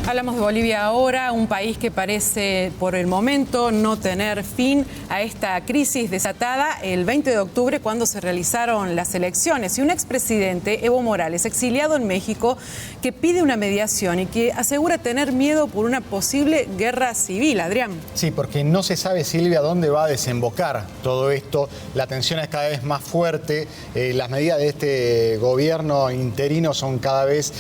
Hablamos de Bolivia ahora, un país que parece por el momento no tener fin a esta crisis desatada el 20 de octubre cuando se realizaron las elecciones. Y un expresidente, Evo Morales, exiliado en México, que pide una mediación y que asegura tener miedo por una posible guerra civil. Adrián. Sí, porque no se sabe, Silvia, dónde va a desembocar todo esto. La tensión es cada vez más fuerte. Las medidas de este gobierno interino son cada vez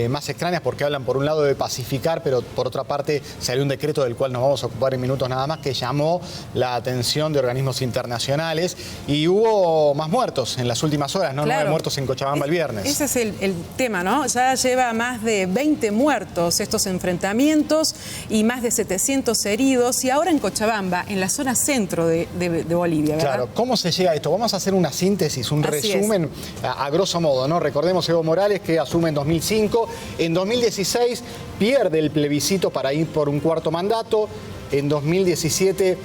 más extrañas porque hablan por un lado de pacificar, pero por otra parte salió un decreto del cual nos vamos a ocupar en minutos nada más, que llamó la atención de organismos internacionales y hubo más muertos en las últimas horas, ¿no? Claro. 9 muertos en Cochabamba el viernes. Ese es el tema, ¿no? Ya lleva más de 20 muertos estos enfrentamientos y más de 700 heridos, y ahora en Cochabamba, en la zona centro de Bolivia, ¿verdad? Claro, ¿cómo se llega a esto? Vamos a hacer una síntesis, un resumen a grosso modo, ¿no? Recordemos Evo Morales, que asume en 2005, en 2016 pierde el plebiscito para ir por un cuarto mandato, en 2017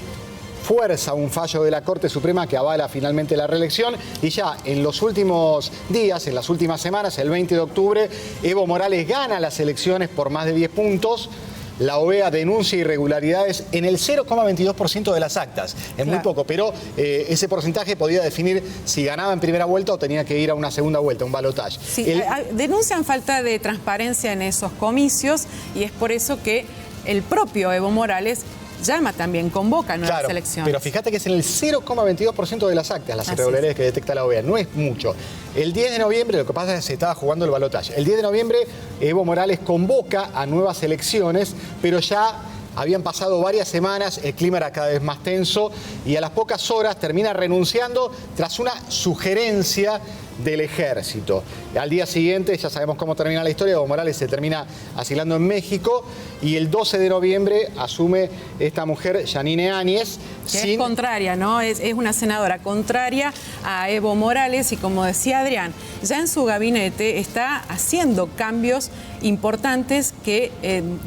fuerza un fallo de la Corte Suprema que avala finalmente la reelección, y ya en los últimos días, en las últimas semanas, el 20 de octubre, Evo Morales gana las elecciones por más de 10 puntos. La OEA denuncia irregularidades en el 0,22% de las actas. Es muy poco, pero ese porcentaje podía definir si ganaba en primera vuelta o tenía que ir a una segunda vuelta, un balotaje. Sí, denuncian falta de transparencia en esos comicios, y es por eso que el propio Evo Morales llama también, convoca nuevas elecciones. Pero fíjate que es en el 0,22% de las actas, las irregularidades que detecta la OEA. No es mucho. El 10 de noviembre, lo que pasa es que se estaba jugando el balotaje. El 10 de noviembre, Evo Morales convoca a nuevas elecciones, pero ya habían pasado varias semanas, el clima era cada vez más tenso, y a las pocas horas termina renunciando tras una sugerencia del ejército. Al día siguiente, ya sabemos cómo termina la historia, Evo Morales se termina asilando en México, y el 12 de noviembre asume esta mujer, Yanine Áñez. Que es contraria, ¿no? Es una senadora contraria a Evo Morales, y como decía Adrián, ya en su gabinete está haciendo cambios importantes que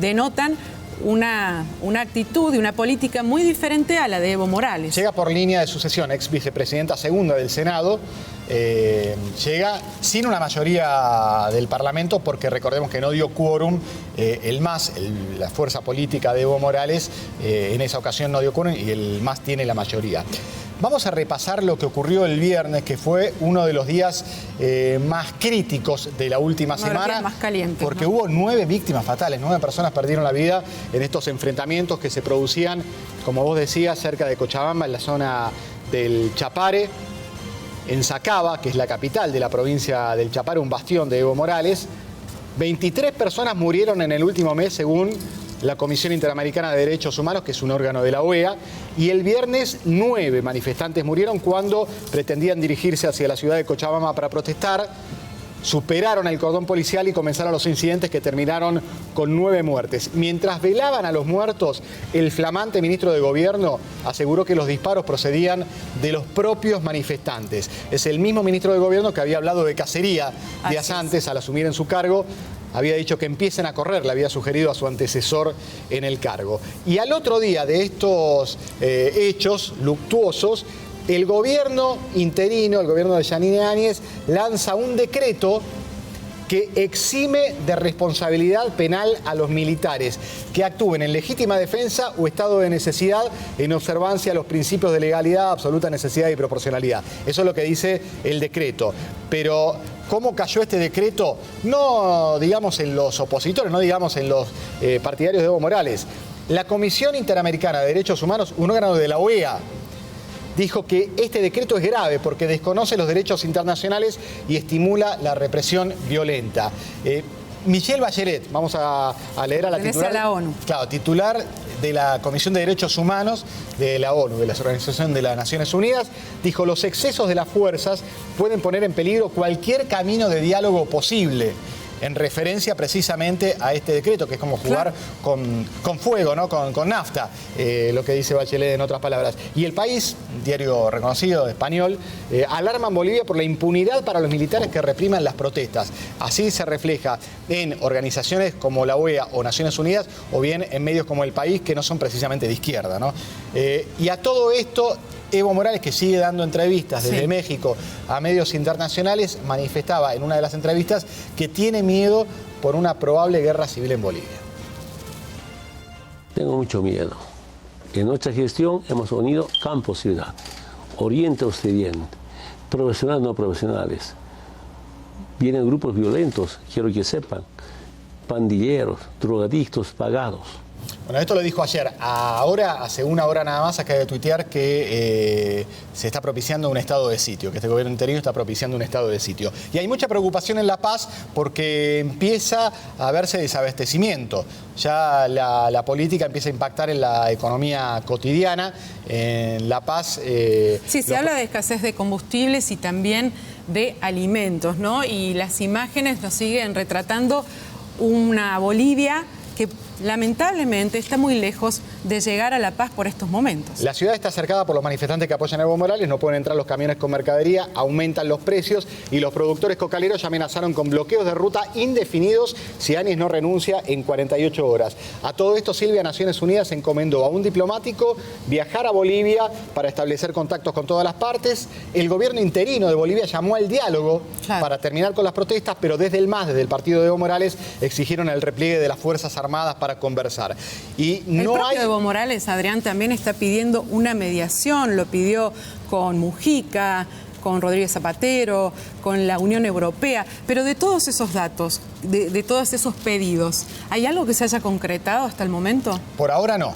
denotan una actitud y una política muy diferente a la de Evo Morales. Llega por línea de sucesión, ex vicepresidenta segunda del Senado, llega sin una mayoría del Parlamento, porque recordemos que no dio quórum, el MAS, la fuerza política de Evo Morales, en esa ocasión no dio quórum y el MAS tiene la mayoría. Vamos a repasar lo que ocurrió el viernes, que fue uno de los días más críticos de la última semana. Más calientes, porque ¿no? Hubo 9 víctimas fatales, 9 personas perdieron la vida en estos enfrentamientos que se producían, como vos decías, cerca de Cochabamba, en la zona del Chapare, en Sacaba, que es la capital de la provincia del Chapare, un bastión de Evo Morales. 23 personas murieron en el último mes, según la Comisión Interamericana de Derechos Humanos, que es un órgano de la OEA, y el viernes 9 manifestantes murieron cuando pretendían dirigirse hacia la ciudad de Cochabamba para protestar. Superaron el cordón policial y comenzaron los incidentes que terminaron con 9 muertes. Mientras velaban a los muertos, el flamante ministro de Gobierno aseguró que los disparos procedían de los propios manifestantes. Es el mismo ministro de Gobierno que había hablado de cacería días antes al asumir en su cargo. Había dicho que empiecen a correr, le había sugerido a su antecesor en el cargo. Y al otro día de estos hechos luctuosos, el gobierno interino, el gobierno de Yanine Áñez, lanza un decreto que exime de responsabilidad penal a los militares que actúen en legítima defensa o estado de necesidad en observancia a los principios de legalidad, absoluta necesidad y proporcionalidad. Eso es lo que dice el decreto. Pero ¿cómo cayó este decreto? No digamos en los opositores, no digamos en los partidarios de Evo Morales. La Comisión Interamericana de Derechos Humanos, un órgano de la OEA, dijo que este decreto es grave porque desconoce los derechos internacionales y estimula la represión violenta. Michelle Bachelet, vamos a leer a la titular. A la ONU. Claro, titular de la Comisión de Derechos Humanos de la ONU, de la Organización de las Naciones Unidas, dijo: los excesos de las fuerzas pueden poner en peligro cualquier camino de diálogo posible, en referencia precisamente a este decreto, que es como jugar con fuego, ¿no? Con nafta, lo que dice Bachelet en otras palabras. Y El País, un diario reconocido español, alarma en Bolivia por la impunidad para los militares que repriman las protestas. Así se refleja en organizaciones como la OEA o Naciones Unidas, o bien en medios como El País, que no son precisamente de izquierda, ¿no? Y a todo esto, Evo Morales, que sigue dando entrevistas desde México a medios internacionales, manifestaba en una de las entrevistas que tiene miedo por una probable guerra civil en Bolivia. Tengo mucho miedo. En nuestra gestión hemos unido campo-ciudad, oriente-occidente, profesionales no profesionales. Vienen grupos violentos, quiero que sepan, pandilleros, drogadictos pagados. Bueno, esto lo dijo ayer. Ahora, hace una hora nada más, acaba de tuitear que se está propiciando un estado de sitio, que este gobierno interino está propiciando un estado de sitio. Y hay mucha preocupación en La Paz porque empieza a verse desabastecimiento. Ya la política empieza a impactar en la economía cotidiana. En La Paz... sí, se habla de escasez de combustibles y también de alimentos, ¿no? Y las imágenes nos siguen retratando una Bolivia que lamentablemente está muy lejos de llegar a La Paz por estos momentos. La ciudad está cercada por los manifestantes que apoyan a Evo Morales, no pueden entrar los camiones con mercadería, aumentan los precios y los productores cocaleros ya amenazaron con bloqueos de ruta indefinidos si Áñez no renuncia en 48 horas. A todo esto, Silvia, Naciones Unidas encomendó a un diplomático viajar a Bolivia para establecer contactos con todas las partes. El gobierno interino de Bolivia llamó al diálogo para terminar con las protestas, pero desde el MAS, desde el partido de Evo Morales, exigieron el repliegue de las Fuerzas Armadas para conversar. Y no hay... Evo Morales, Adrián, también está pidiendo una mediación, lo pidió con Mujica, con Rodríguez Zapatero, con la Unión Europea, pero de todos esos datos, de todos esos pedidos, ¿hay algo que se haya concretado hasta el momento? Por ahora no.